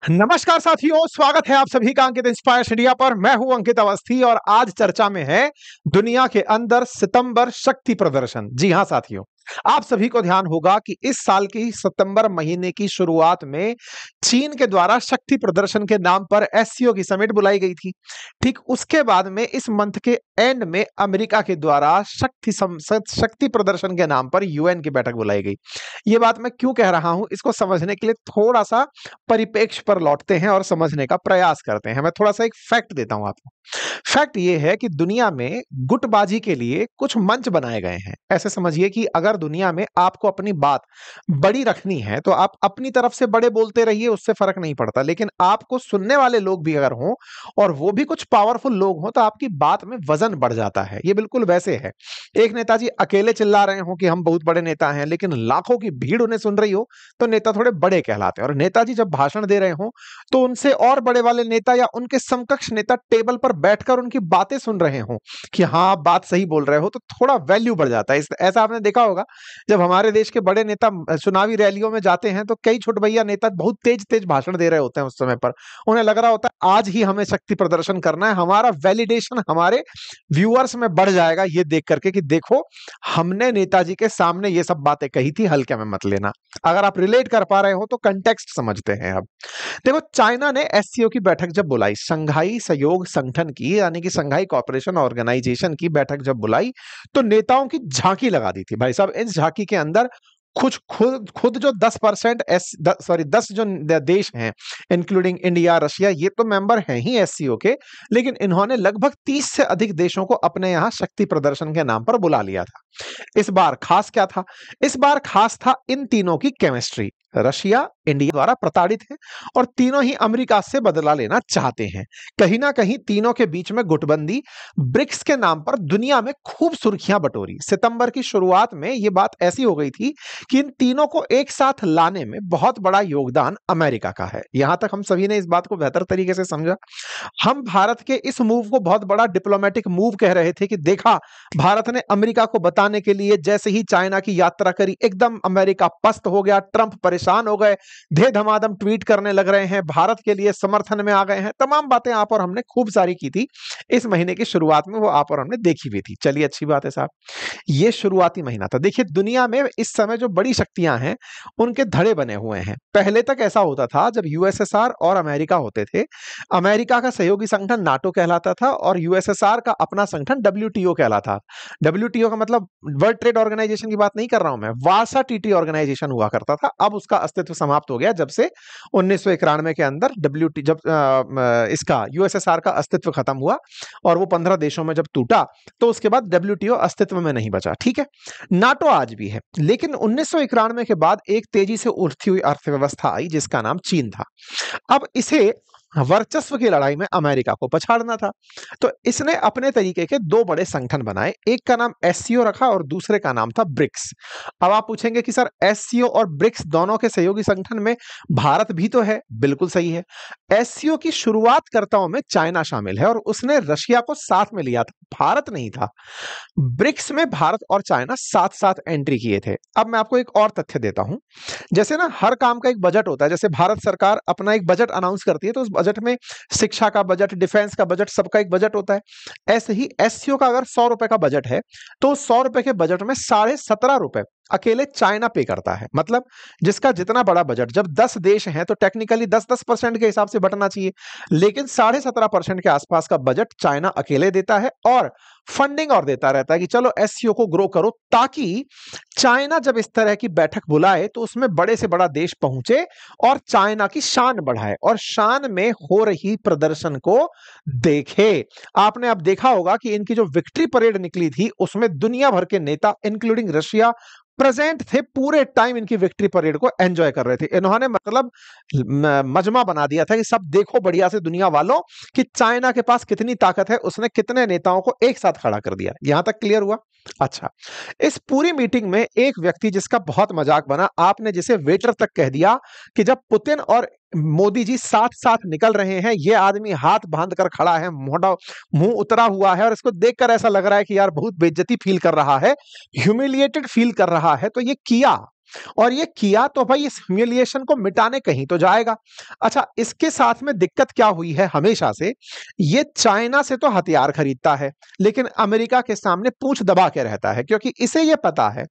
नमस्कार साथियों, स्वागत है आप सभी का अंकित इंस्पायर्स इंडिया पर। मैं हूं अंकित अवस्थी और आज चर्चा में है दुनिया के अंदर सितंबर शक्ति प्रदर्शन। जी हां साथियों, आप सभी को ध्यान होगा कि इस साल की सितंबर महीने की शुरुआत में चीन के द्वारा शक्ति प्रदर्शन के नाम पर एससीओ की समिट बुलाई गई थी। ठीक उसके बाद में इस मंथ के एंड में अमेरिका के द्वारा शक्ति प्रदर्शन के नाम पर यूएन की बैठक बुलाई गई। ये बात मैं क्यों कह रहा हूं, इसको समझने के लिए थोड़ा सा परिप्रेक्ष्य पर लौटते हैं और समझने का प्रयास करते हैं। मैं थोड़ा सा एक फैक्ट देता हूं आपको। फैक्ट ये है कि दुनिया में गुटबाजी के लिए कुछ मंच बनाए गए हैं। ऐसे समझिए कि अगर दुनिया में आपको अपनी बात बड़ी रखनी है तो आप अपनी तरफ से बड़े बोलते रहिए, उससे फर्क नहीं पड़ता। लेकिन आपको सुनने वाले लोग भी अगर हों और वो भी कुछ पावरफुल लोग हों तो आपकी बात में वजन बढ़ जाता है। ये बिल्कुल वैसे है, एक नेताजी अकेले चिल्ला रहे हो कि हम बहुत बड़े नेता हैं, लेकिन लाखों की भीड़ उन्हें सुन रही हो तो नेता थोड़े बड़े कहलाते हैं। और नेताजी जब भाषण दे रहे हो तो उनसे और बड़े वाले नेता या उनके समकक्ष नेता टेबल पर बैठकर उनकी बातें सुन रहे हो कि हाँ आप बात सही बोल रहे हो, तो थोड़ा वैल्यू बढ़ जाता है। ऐसा आपने देखा होगा, जब हमारे देश के बड़े नेता चुनावी रैलियों में जाते हैं तो कई छोट भैया नेता बहुत तेज तेज भाषण दे रहे होते हैं। उस समय पर उन्हें लग रहा होता है आज ही हमें शक्ति प्रदर्शन करना है, हमारा वैलिडेशन हमारे व्यूअर्स में बढ़ जाएगा ये देख करके कि देखो हमने नेताजी के सामने ये सब बातें कही थी, हल्के में मत लेना। अगर आप रिलेट कर पा रहे हो तो कंटेक्स्ट समझते हैं। अब देखो, चाइना ने एससीओ की बैठक जब बुलाई, संघाई सहयोग संगठन की यानी कि संघाई कॉपरेशन ऑर्गेनाइजेशन की बैठक जब बुलाई तो नेताओं की झांकी लगा दी थी। भाई साहब, इस झांकी के अंदर कुछ खुद खुद जो 10% सॉरी 10 जो देश हैं इंक्लूडिंग इंडिया रशिया, ये तो मेंबर हैं ही एससीओ के, लेकिन इन्होंने लगभग 30 से अधिक देशों को अपने यहां शक्ति प्रदर्शन के नाम पर बुला लिया था। इस बार खास क्या था? इस बार खास था इन तीनों की केमिस्ट्री। रशिया इंडिया द्वारा प्रताड़ित है और तीनों ही अमेरिका से बदला लेना चाहते हैं। कहीं ना कहीं तीनों के बीच में गुटबंदी ब्रिक्स के नाम पर दुनिया में खूब सुर्खियां बटोरी। सितंबर की शुरुआत में यह बात ऐसी हो गई थी कि इन तीनों को एक साथ लाने में बहुत बड़ा योगदान अमेरिका का है। यहां तक हम सभी ने इस बात को बेहतर तरीके से समझा। हम भारत के इस मूव को बहुत बड़ा डिप्लोमेटिक मूव कह रहे थे कि देखा, भारत ने अमेरिका को बताने के लिए जैसे ही चाइना की यात्रा करी एकदम अमेरिका पस्त हो गया, ट्रंप परेशान हो गए, धे धमाधम ट्वीट करने लग रहे हैं, भारत के लिए समर्थन में आ गए हैं। तमाम बातें आप और हमने खूब सारी की थी इस महीने की शुरुआत में, वो आप और हमने देखी भी थी। चलिए, अच्छी बात है साहब, ये शुरुआती महीना था। देखिए, दुनिया में इस समय जो बड़ी शक्तियां हैं उनके धड़े बने हुए हैं। पहले तक ऐसा होता था जब यूएसएसआर और अमेरिका होते थे, अमेरिका का सहयोगी संगठन नाटो कहलाता था और यूएसएसआर का अपना संगठन डब्ल्यूटीओ कहलाता। डब्ल्यूटीओ का मतलब वर्ल्ड ट्रेड ऑर्गेनाइजेशन की बात नहीं कर रहा हूं मैं, वार्सा टीटी ऑर्गेनाइजेशन हुआ करता था। अब उसका अस्तित्व समाप्त हो गया जब से 1991 के अंदर इसका यूएसएसआर का अस्तित्व खत्म हुआ और वो 15 देशों में जब टूटा तो उसके बाद डब्ल्यूटीओ अस्तित्व में नहीं बचा। ठीक है, नाटो आज भी है, लेकिन 1991 के बाद एक तेजी से उठती हुई अर्थव्यवस्था आई जिसका नाम चीन था। अब इसे वर्चस्व की लड़ाई में अमेरिका को पछाड़ना था, तो इसने अपने तरीके के दो बड़े संगठन बनाए। एक का नाम एससीओ रखा और दूसरे का नाम था ब्रिक्स। अब आप पूछेंगे कि सर एससीओ और ब्रिक्स दोनों के सहयोगी संगठन में भारत भी तो है। बिल्कुल सही है, एससीओ की शुरुआतकर्ताओं में चाइना शामिल है और उसने रशिया को साथ में लिया था, भारत नहीं था। ब्रिक्स में भारत और चाइना साथ साथ एंट्री किए थे। अब मैं आपको एक और तथ्य देता हूं, जैसे ना हर काम का एक बजट होता है, जैसे भारत सरकार अपना एक बजट अनाउंस करती है तो उस बजट में शिक्षा का बजट, डिफेंस का बजट, सबका एक बजट होता है। ऐसे ही एससीओ का अगर 100 रुपए का बजट है तो 100 रुपए के बजट में 17.5 रुपए अकेले चाइना पे करता है। मतलब जिसका जितना बड़ा बजट, जब 10 देश हैं तो टेक्निकली 10-10% के हिसाब से बंटना चाहिए, लेकिन 17.5% के आसपास का बजट चाइना अकेले देता है और फंडिंग और देता रहता है कि चलो एससीओ को ग्रो करो, ताकि चाइना जब इस तरह की बैठक बुलाए तो उसमें बड़े से बड़ा देश पहुंचे और चाइना की शान बढ़ाए और शान में हो रही प्रदर्शन को देखे। आपने अब देखा होगा कि इनकी जो विक्ट्री परेड निकली थी उसमें दुनिया भर के नेता इंक्लूडिंग रशिया प्रेजेंट थे। पूरे टाइम इनकी विक्ट्री परेड को एंजॉय कर रहे थे। इन्होंने मतलब मजमा बना दिया था कि सब देखो बढ़िया से दुनिया वालों कि चाइना के पास कितनी ताकत है, उसने कितने नेताओं को एक साथ खड़ा कर दिया। यहां तक क्लियर हुआ? अच्छा, इस पूरी मीटिंग में एक व्यक्ति जिसका बहुत मजाक बना, आपने जिसे वेटर तक कह दिया कि जब पुतिन और मोदी जी साथ साथ निकल रहे हैं, ये आदमी हाथ बांध कर खड़ा है, मोटा मुंह उतरा हुआ है और इसको देखकर ऐसा लग रहा है कि यार बहुत बेइज्जती फील कर रहा है, ह्यूमिलिएटेड फील कर रहा है। तो ये किया और ये किया तो भाई इस ह्यूमिलिएशन को मिटाने कहीं तो जाएगा। अच्छा, इसके साथ में दिक्कत क्या हुई है हमेशा से, ये चाइना से तो हथियार खरीदता है लेकिन अमेरिका के सामने पूंछ दबा के रहता है, क्योंकि इसे ये पता है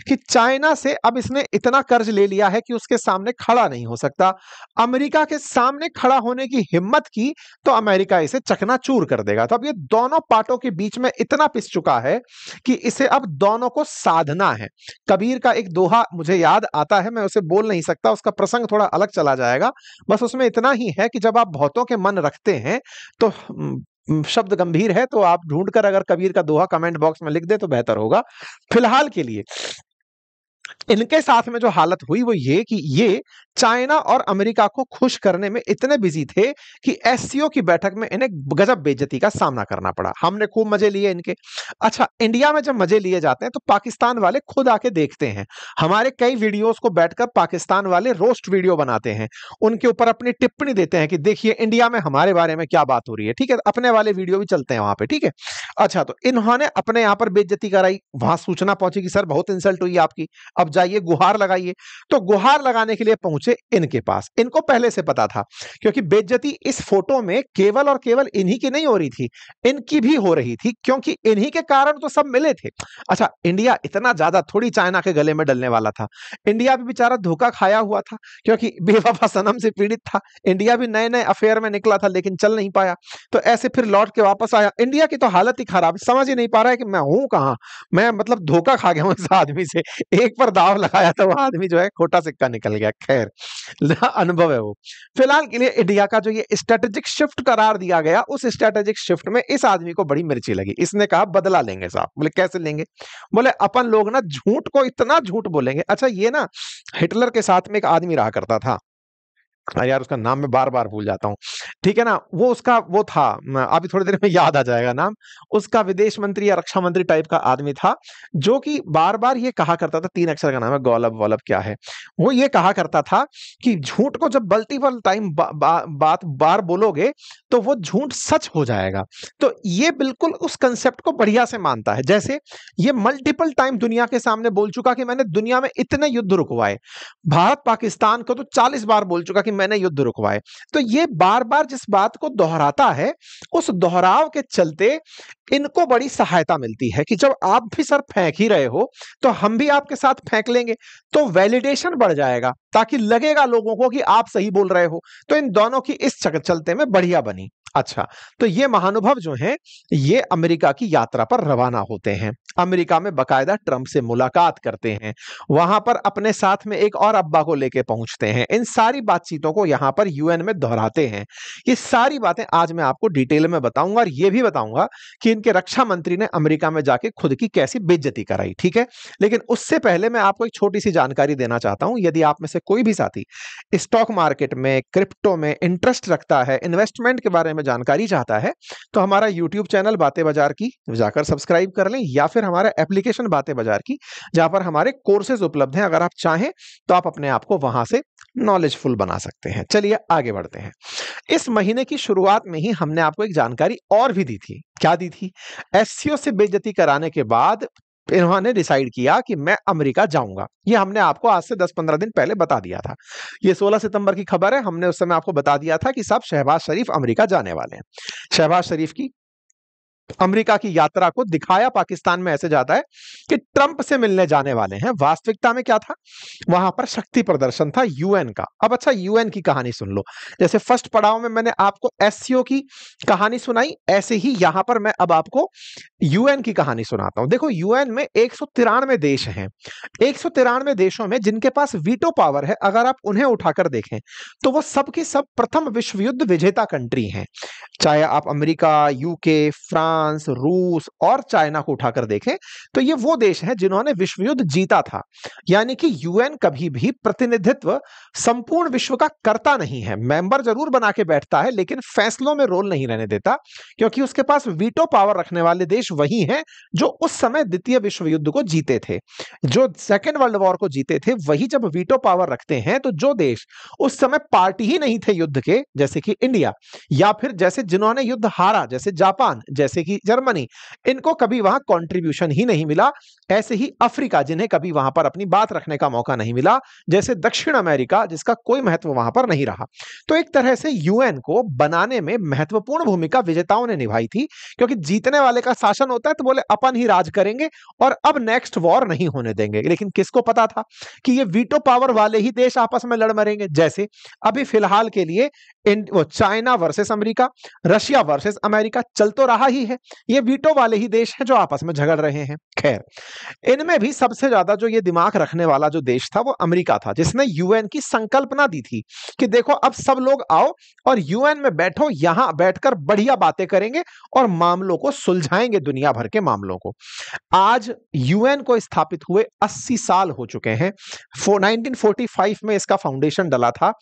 कि चाइना से अब इसने इतना कर्ज ले लिया है कि उसके सामने खड़ा नहीं हो सकता। अमेरिका के सामने खड़ा होने की हिम्मत की तो अमेरिका इसे चकनाचूर कर देगा। तो अब ये दोनों पार्टों के बीच में इतना पिस चुका है कि इसे अब दोनों को साधना है। कबीर का एक दोहा मुझे याद आता है, मैं उसे बोल नहीं सकता, उसका प्रसंग थोड़ा अलग चला जाएगा, बस उसमें इतना ही है कि जब आप बहुतों के मन रखते हैं तो शब्द गंभीर है, तो आप ढूंढकर अगर कबीर का दोहा कमेंट बॉक्स में लिख दे तो बेहतर होगा। फिलहाल के लिए इनके साथ में जो हालत हुई वो ये कि ये चाइना और अमेरिका को खुश करने में इतने बिजी थे कि एससीओ की बैठक में इन्हें गजब बेइज्जती का सामना करना पड़ा। हमने खूब मजे लिए इनके। अच्छा, इंडिया में जब मजे लिए जाते हैं तो पाकिस्तान वाले खुद आके देखते हैं। हमारे कई वीडियोस को बैठकर पाकिस्तान वाले रोस्ट वीडियो बनाते हैं, उनके ऊपर अपनी टिप्पणी देते हैं कि देखिए इंडिया में हमारे बारे में क्या बात हो रही है। ठीक है, अपने वाले वीडियो भी चलते हैं वहां पे। ठीक है, अच्छा, तो इन्होंने अपने यहां पर बेइज्जती कराई, वहां सूचना पहुंची कि सर बहुत इंसल्ट हुई आपकी, अब जाइए गुहार लगाइए। तो गुहार लगाने के लिए पहुंचे इनके पास। इनको पहले से पता था, क्योंकि बेइज्जती इस फोटो में केवल और केवल इन्हीं की नहीं हो रही थी, इनकी भी हो रही थी, क्योंकि इन्हीं के कारण तो सब मिले थे। अच्छा, इंडिया इतना ज्यादा थोड़ी चाइना के गले में डलने वाला था। इंडिया भी बेचारा धोखा खाया हुआ था, क्योंकि बेवफा सनम से पीड़ित था। इंडिया भी नए नए अफेयर में निकला था लेकिन चल नहीं पाया, तो ऐसे फिर लौट के वापस आया। इंडिया की तो हालत ही खराब, समझ ही नहीं पा रहा है कि मैं हूं कहां। मैं मतलब धोखा खा गया हूं इस आदमी से। एक पर दाव लगाया था, वो आदमी जो है खोटा सिक्का निकल गया। खैर, अनुभव है वो। फिलहाल के लिए इंडिया का जो ये स्ट्रेटेजिक शिफ्ट करार दिया गया, उस स्ट्रेटेजिक शिफ्ट में इस आदमी को बड़ी मिर्ची लगी। इसने कहा बदला लेंगे साहब। बोले कैसे लेंगे? बोले अपन लोग ना झूठ को इतना झूठ बोलेंगे। अच्छा, ये ना हिटलर के साथ में एक आदमी रहा करता था, यार उसका नाम मैं बार बार भूल जाता हूँ। ठीक है ना, वो उसका वो था, अभी थोड़ी देर में याद आ जाएगा नाम उसका, विदेश मंत्री या रक्षा मंत्री टाइप का आदमी था, जो कि बार बार ये कहा करता था, 3 अक्षर का नाम है, गौलब वौलब क्या है, वो ये कहा करता था कि झूठ को जब मल्टीपल टाइम बात बार बोलोगे तो वो झूठ सच हो जाएगा। तो ये बिल्कुल उस कंसेप्ट को बढ़िया से मानता है। जैसे ये मल्टीपल टाइम दुनिया के सामने बोल चुका कि मैंने दुनिया में इतने युद्ध रुकवाए, भारत पाकिस्तान को तो 40 बार बोल चुका कि मैंने युद्ध रुकवाए। तो ये बार बार जिस बात को दोहराता है, उस दोहराव के चलते इनको बड़ी सहायता मिलती है कि जब आप भी सर फेंक ही रहे हो तो हम भी आपके साथ फेंक लेंगे, तो वैलिडेशन बढ़ जाएगा, ताकि लगेगा लोगों को कि आप सही बोल रहे हो। तो इन दोनों की इस चलते में बढ़िया बनी। अच्छा, तो ये महानुभव जो हैं ये अमेरिका की यात्रा पर रवाना होते हैं, अमेरिका में बकायदा ट्रंप से मुलाकात करते हैं, वहां पर अपने साथ में एक और अब्बा को लेके पहुंचते हैं। इन सारी बातचीतों को यहां पर यूएन में दोहराते हैं। ये सारी बातें आज मैं आपको डिटेल में बताऊंगा, और ये भी बताऊंगा कि इनके रक्षा मंत्री ने अमेरिका में जाके खुद की कैसी बेइज्जती कराई। ठीक है, लेकिन उससे पहले मैं आपको एक छोटी सी जानकारी देना चाहता हूं। यदि आप में से कोई भी साथी स्टॉक मार्केट में, क्रिप्टो में इंटरेस्ट रखता है, इन्वेस्टमेंट के बारे में जानकारी चाहता है, तो हमारा यूट्यूब चैनल बातें बाजार की जाकर सब्सक्राइब कर लें, या फिर हमारा एप्लीकेशन बातें बाजार की, जहां पर हमारे कोर्सेज उपलब्ध हैं। अगर आप चाहें तो आप अपने आप को वहां से नॉलेजफुल बना सकते हैं। चलिए आगे बढ़ते हैं। इस महीने की शुरुआत में ही हमने आपको एक जानकारी और भी दी थी। क्या दी थी? एससीओ से बेइज्जती कराने के बाद इन्होंने डिसाइड किया कि मैं अमेरिका जाऊंगा। ये हमने आपको आज से 10-15 दिन पहले बता दिया था। ये 16 सितंबर की खबर है। हमने उस समय आपको बता दिया था कि साहब शहबाज शरीफ अमेरिका जाने वाले हैं। शहबाज शरीफ की अमेरिका की यात्रा को दिखाया पाकिस्तान में ऐसे जाता है कि ट्रंप से मिलने जाने वाले हैं। वास्तविकता में क्या था? वहां पर शक्ति प्रदर्शन था यूएन का। अब अच्छा, यूएन की कहानी सुन लो। जैसे फर्स्ट पड़ाव में मैंने आपको एससीओ की कहानी सुनाई, ऐसे ही यहां पर मैं अब आपको यूएन की कहानी सुनाता हूं। देखो, यूएन में 193 देश हैं। 193 देशों में जिनके पास वीटो पावर है, अगर आप उन्हें उठाकर देखें तो वो सबके सब प्रथम विश्व युद्ध विजेता कंट्री हैं। चाहे आप अमेरिका, यूके, फ्रांस, रूस और चाइना को उठाकर देखें तो ये वो देश हैं जिन्होंने विश्व युद्ध जीता था। यानी कि यूएन कभी भी प्रतिनिधित्व संपूर्ण विश्व का करता नहीं है, मेंबर जरूर बना के बैठता है लेकिन फैसलों में रोल नहीं रहने देता, क्योंकि उसके पास वीटो पावर रखने वाले देश वही हैं जो उस समय द्वितीय विश्व युद्ध को जीते थे। जो सेकेंड वर्ल्ड वॉर को जीते थे वही जब वीटो पावर रखते हैं, तो जो देश उस समय पार्टी ही नहीं थे युद्ध के, जैसे कि इंडिया, या फिर जैसे जिन्होंने युद्ध हारा जैसे जापान, जैसे कि की जर्मनी, इनको कभी वहां कंट्रीब्यूशन ही नहीं मिला। ऐसे ही अफ्रीका, जिन्हें कभी वहां पर अपनी बात रखने का मौका नहीं मिला, जैसे दक्षिण अमेरिका, जिसका कोई महत्व वहां पर नहीं रहा। तो एक तरह से यूएन को बनाने में महत्वपूर्ण भूमिका विजेताओं ने निभाई थी, क्योंकि जीतने वाले का शासन होता है तो बोले अपन ही राज करेंगे और अब नेक्स्ट वॉर नहीं होने देंगे। लेकिन किसको पता था कि ये वीटो पावर वाले ही देश आपस में लड़ मरेंगे। जैसे अभी फिलहाल के लिए वो China versus America, Russia versus America चल तो रहा ही है। ये वीटो वाले ही देश हैं जो आपस में झगड़ रहे हैं। खैर, इनमें भी सबसे ज्यादा जो ये दिमाग रखने वाला जो देश था वो अमेरिका था, जिसने यूएन की संकल्पना दी थी कि देखो अब सब लोग आओ और यूएन में बैठो, यहां बैठकर बढ़िया बातें करेंगे और मामलों को सुलझाएंगे, दुनिया भर के मामलों को। आज यूएन को स्थापित हुए 80 साल हो चुके हैं। 1945 में इसका फाउंडेशन डला था।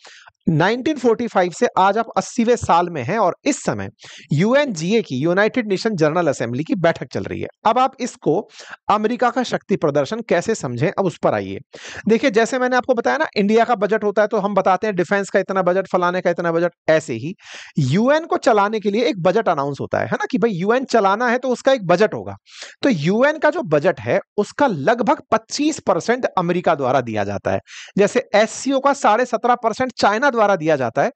1945 से आज आप 80वें साल में हैं और इस समय यूएनजीए की, यूनाइटेड नेशन जनरल असेंबली की बैठक चल रही है। अब आप इसको अमेरिका का शक्ति प्रदर्शन कैसे समझें, अब उस पर आइए। देखिए, जैसे मैंने आपको बताया ना, इंडिया का बजट होता है तो हम बताते हैं डिफेंस का इतना बजट, फलाने का इतना बजट। ऐसे ही यूएन को चलाने के लिए एक बजट अनाउंस होता है ना, कि भाई यूएन चलाना है तो उसका एक बजट होगा। तो यूएन का जो बजट है उसका लगभग 25% अमेरिका द्वारा दिया जाता है। जैसे एससीओ का 17.5% चाइना द्वारा दिया जाता है।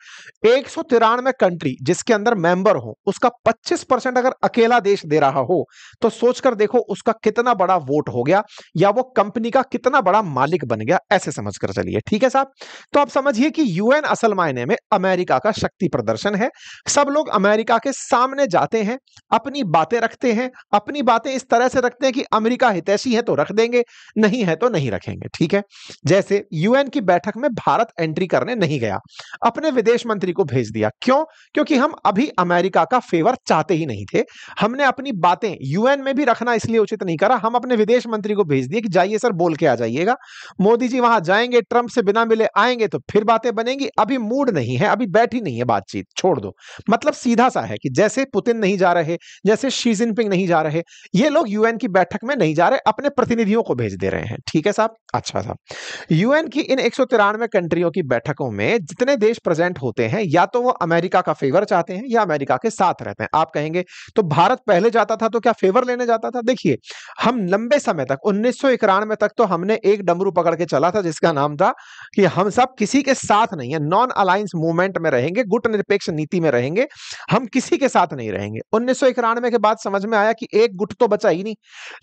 193 कंट्री जिसके अंदर मेंबर हो, उसका 25% अगर अकेला देश दे रहा हो तो सोचकर देखो उसका कितना बड़ा वोट हो गया, या वो कंपनी का कितना बड़ा मालिक बन गया। ऐसे समझकर चलिए, ठीक है साहब। तो आप समझिए कि यूएन असल मायने में अमेरिका का शक्ति प्रदर्शन है। सब लोग अमेरिका के सामने जाते हैं, अपनी बातें रखते हैं, अपनी बातें इस तरह से रखते हैं कि अमेरिका हितैषी है तो रख देंगे, नहीं है तो नहीं रखेंगे, ठीक है। जैसे यूएन की बैठक में भारत एंट्री करने नहीं गया, अपने विदेश मंत्री को भेज दिया। क्यों? क्योंकि हम अभी अमेरिका का फेवर चाहते ही नहीं थे। हमने अपनी बातें यूएन में भी रखना इसलिए उचित नहीं करा, हम अपने विदेश मंत्री को भेज दिए कि जाइए सर, बोल के आ जाइएगा। मोदी जी वहां जाएंगे, ट्रंप से बिना मिले आएंगे तो फिर बातें बनेंगी। अभी मूड नहीं है, अभी बैठी नहीं है बातचीत, छोड़ दो। मतलब सीधा सा है कि जैसे पुतिन नहीं जा रहे, जैसे शी जिनपिंग नहीं जा रहे, ये लोग यूएन की बैठक में नहीं जा रहे, अपने प्रतिनिधियों को भेज दे रहे हैं, ठीक है साहब। अच्छा साहब, यूएन की इन 193 कंट्रियों की बैठकों में जितने देश प्रेजेंट होते हैं, या तो वो अमेरिका का फेवर चाहते हैं या अमेरिका के साथ रहते हैं। आप कहेंगे तो भारत पहले जाता था तो क्या फेवर लेने जाता था? देखिए, हम लंबे समय तक 1991 तक तो हमने एक डमरू पकड़ के चला था जिसका नाम था कि हम सब किसी के साथ नहीं है, नॉन अलायंस मूवमेंट में रहेंगे, गुट निरपेक्ष नीति में रहेंगे, हम किसी के साथ नहीं रहेंगे। 1991 के बाद समझ में आया कि एक गुट तो बचा ही नहीं,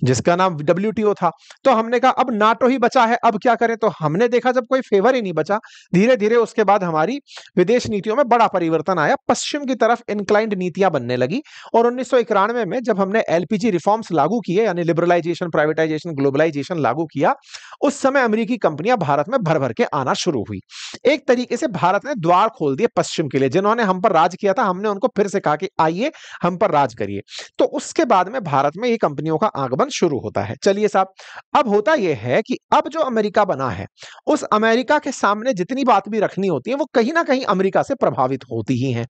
जिसका नाम डब्ल्यूटीओ था। तो हमने कहा अब नाटो ही बचा है, अब क्या करें? तो हमने देखा जब कोई फेवर ही नहीं बचा, धीरे धीरे उसके बाद हमारी विदेश नीतियों में बड़ा परिवर्तन आया, पश्चिम की तरफ इंक्लाइंड नीतियां बनने लगी। और 1991 में जब हमने एलपीजी रिफॉर्म्स लागू किए, यानी लिबरलाइजेशन, प्राइवेटाइजेशन, ग्लोबलाइजेशन लागू किया, उस समय अमेरिकी कंपनियां भारत में भर भर के आना शुरू हुई। एक तरीके से भारत ने द्वार खोल दिए पश्चिम के लिए। जिन्होंने हम पर राज किया था, हमने उनको फिर से कहा कि आइए हम पर राज करिए। तो उसके बाद में भारत में ये कंपनियों का आगमन शुरू होता है। चलिए साहब, अब होता यह है कि अब जो अमेरिका बना है, उस अमेरिका के सामने जितनी बात भी रखनी होती है वो कहीं ना कहीं अमेरिका से प्रभावित होती ही है।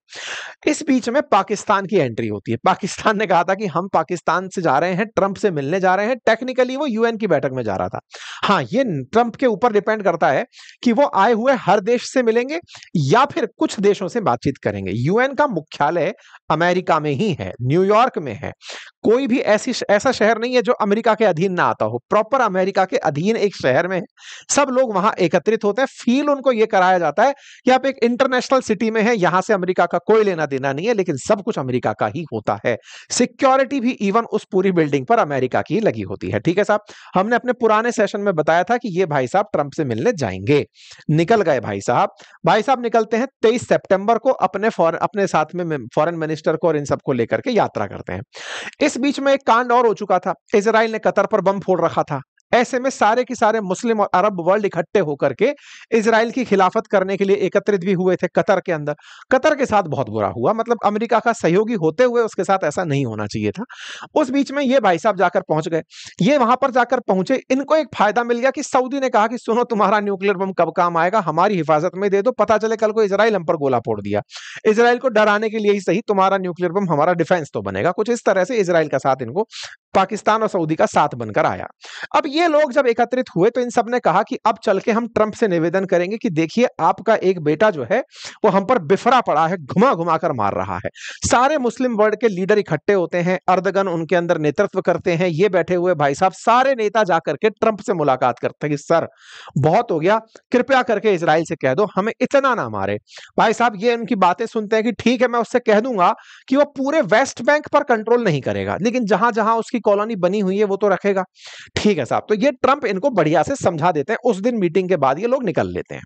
इस बीच में पाकिस्तान की एंट्री होती है। पाकिस्तान ने कहा था कि हम पाकिस्तान से जा रहे हैं, ट्रंप से मिलने जा रहे हैं। टेक्निकली वो यूएन की बैठक में जा रहा था। हाँ, ये ट्रंप के ऊपर डिपेंड करता है कि वो आए हुए हर देश से मिलेंगे या फिर कुछ देशों से बातचीत करेंगे। यूएन का मुख्यालय अमेरिका में ही है, न्यूयॉर्क में है। कोई भी ऐसा शहर नहीं है जो अमेरिका के अधीन ना आता हो। प्रॉपर अमेरिका के अधीन एक शहर में सब लोग वहां एकत्रित होते हैं। फील उनको यह कराया जाता है कि आप एक इंटरनेशनल सिटी में हैं, यहां से अमेरिका का कोई लेना देना नहीं है, लेकिन सब कुछ अमेरिका का ही होता है। सिक्योरिटी भी इवन उस पूरी बिल्डिंग पर अमेरिका की लगी होती है, ठीक है साहब। हमने अपने पुराने सेशन में बताया था कि ये भाई साहब ट्रंप से मिलने जाएंगे। निकल गए भाई साहब। भाई साहब निकलते हैं 23 सितंबर को, अपने साथ में फॉरेन मिनिस्टर को और इन सबको लेकर के यात्रा करते हैं। इस बीच में एक कांड और हो चुका था। इजराइल ने कतर पर बम फोड़ रखा था। ऐसे में सारे के सारे मुस्लिम और अरब वर्ल्ड इकट्ठे होकर के इजराइल की खिलाफत करने के लिए एकत्रित भी हुए थे कतर के अंदर। कतर के साथ बहुत बुरा हुआ, मतलब अमेरिका का सहयोगी होते हुए उसके साथ ऐसा नहीं होना चाहिए था। उस बीच में ये भाई साहब जाकर पहुंच गए। ये वहां पर जाकर पहुंचे, इनको एक फायदा मिल गया कि सऊदी ने कहा कि सुनो, तुम्हारा न्यूक्लियर बम कब काम आएगा, हमारी हिफाजत में दे दो, पता चले कल को इजराइल हम पर गोला फोड़ दिया। इजराइल को डराने के लिए ही सही, तुम्हारा न्यूक्लियर बम हमारा डिफेंस तो बनेगा। कुछ इस तरह से इजराइल का साथ इनको पाकिस्तान और सऊदी का साथ बनकर आया। अब ये लोग जब एकत्रित हुए तो इन सब ने कहा कि अब चल के हम ट्रंप से निवेदन करेंगे कि देखिए आपका एक बेटा जो है वो हम पर बिफरा पड़ा है, घुमा घुमा कर मार रहा है। सारे मुस्लिम वर्ल्ड के लीडर इकट्ठे होते हैं, अर्दगन उनके अंदर नेतृत्व करते हैं, ये बैठे हुए भाई साहब सारे नेता जाकर के ट्रंप से मुलाकात करते हैं कि सर बहुत हो गया, कृपया करके इजराइल से कह दो हमें इतना ना मारे। भाई साहब ये उनकी बातें सुनते हैं कि ठीक है मैं उससे कह दूंगा कि वो पूरे वेस्ट बैंक पर कंट्रोल नहीं करेगा, लेकिन जहां जहां उसकी कॉलोनी बनी हुई है वो तो रखेगा। ठीक है साहब, तो ये ट्रंप इनको बढ़िया से समझा देते हैं। उस दिन मीटिंग के बाद ये लोग निकल लेते हैं।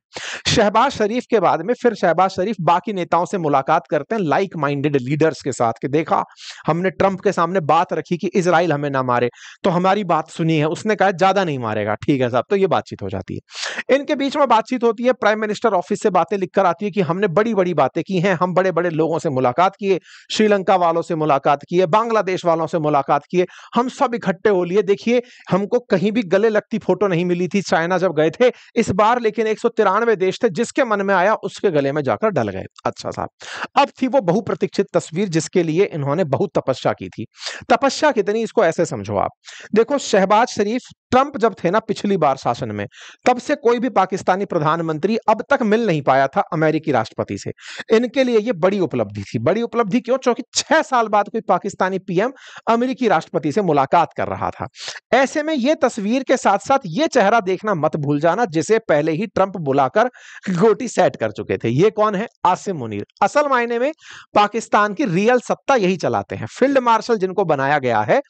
शहबाज शरीफ के बाद में फिर शहबाज शरीफ बाकी नेताओं से मुलाकात करते हैं, लाइक माइंडेड लीडर्स के साथ, कि देखा हमने ट्रंप के सामने बात रखी कि इजराइल हमें ना मारे, तो हमारी बात सुनी है, उसने कहा ज्यादा नहीं मारेगा। ठीक है साहब, तो ये बातचीत हो जाती है। इनके बीच में बातचीत होती है, प्राइम मिनिस्टर ऑफिस से बातें लिखकर आती है कि हमने बड़ी बड़ी बातें की हैं, हम बड़े बड़े लोगों से मुलाकात किए, श्रीलंका वालों से मुलाकात किए, बांग्लादेश वालों से मुलाकात किए, हम सब इकट्ठे हो लिए। देखिए हमको कहीं भी गले लगती फोटो नहीं मिली थी चाइना जब गए थे इस बार, लेकिन 193 देश थे, जिसके मन में आया उसके गले में जाकर डल गए। अच्छा साहब, अब थी वो बहुप्रतीक्षित तस्वीर जिसके लिए इन्होंने बहुत तपस्या की थी। तपस्या कितनी, इसको ऐसे समझो आप। देखो शहबाज शरीफ ट्रंप जब थे ना पिछली बार शासन में, तब से कोई भी पाकिस्तानी प्रधानमंत्री अब तक मिल नहीं पाया था अमेरिकी राष्ट्रपति से। इनके लिए ये बड़ी उपलब्धि थी। बड़ी उपलब्धि क्यों? क्योंकि 6 साल बाद कोई पाकिस्तानी पीएम अमेरिकी राष्ट्रपति से मुलाकात कर रहा था। ऐसे में ये तस्वीर के साथ साथ ये चेहरा देखना मत भूल जाना जिसे पहले ही ट्रंप बुलाकर गोटी सेट कर चुके थे। ये कौन है? आसिम मुनीर। असल मायने में पाकिस्तान की रियल सत्ता यही चलाते हैं, फील्ड मार्शल जिनको बनाया गया है।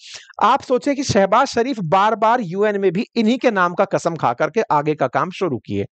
आप सोचे कि शहबाज शरीफ बार बार यूएन में भी इन्हीं के नाम का कसम खा करके आगे का काम शुरू किए।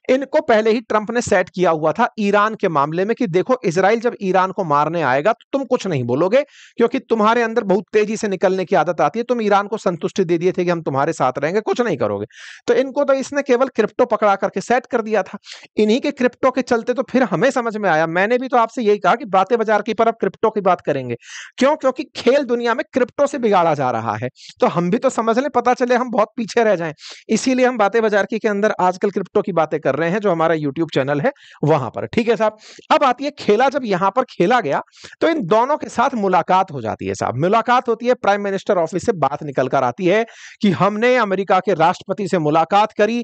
इनको पहले ही ट्रंप ने सेट किया हुआ था ईरान के मामले में कि देखो इजराइल जब ईरान को मारने आएगा तो तुम कुछ नहीं बोलोगे, क्योंकि तुम्हारे अंदर बहुत तेजी से निकलने की आदत आती है। तुम ईरान को संतुष्टि दे दिए थे कि हम तुम्हारे साथ रहेंगे, कुछ नहीं करोगे। तो इनको तो इसने केवल क्रिप्टो पकड़ा करके सेट कर दिया था। इन्हीं के क्रिप्टो के चलते तो फिर हमें समझ में आया, मैंने भी तो आपसे यही कहा कि बातें बाजार की पर अब क्रिप्टो की बात करेंगे। क्यों? क्योंकि खेल दुनिया में क्रिप्टो से बिगाड़ा जा रहा है। तो हम भी तो समझ लें, पता चले हम बहुत पीछे रह जाएं। इसीलिए हम बातें बाजार की के अंदर आजकल क्रिप्टो की बातें कर रहे हैं, जो हमारा यूट्यूब चैनल है वहां पर। ठीक है साहब, अब आती है खेला। जब यहां पर खेला गया तो इन दोनों के साथ मुलाकात हो जाती है साहब। मुलाकात होती है, प्राइम मिनिस्टर ऑफिस से बात निकल कर आती है कि हमने अमेरिका के राष्ट्रपति से मुलाकात करी,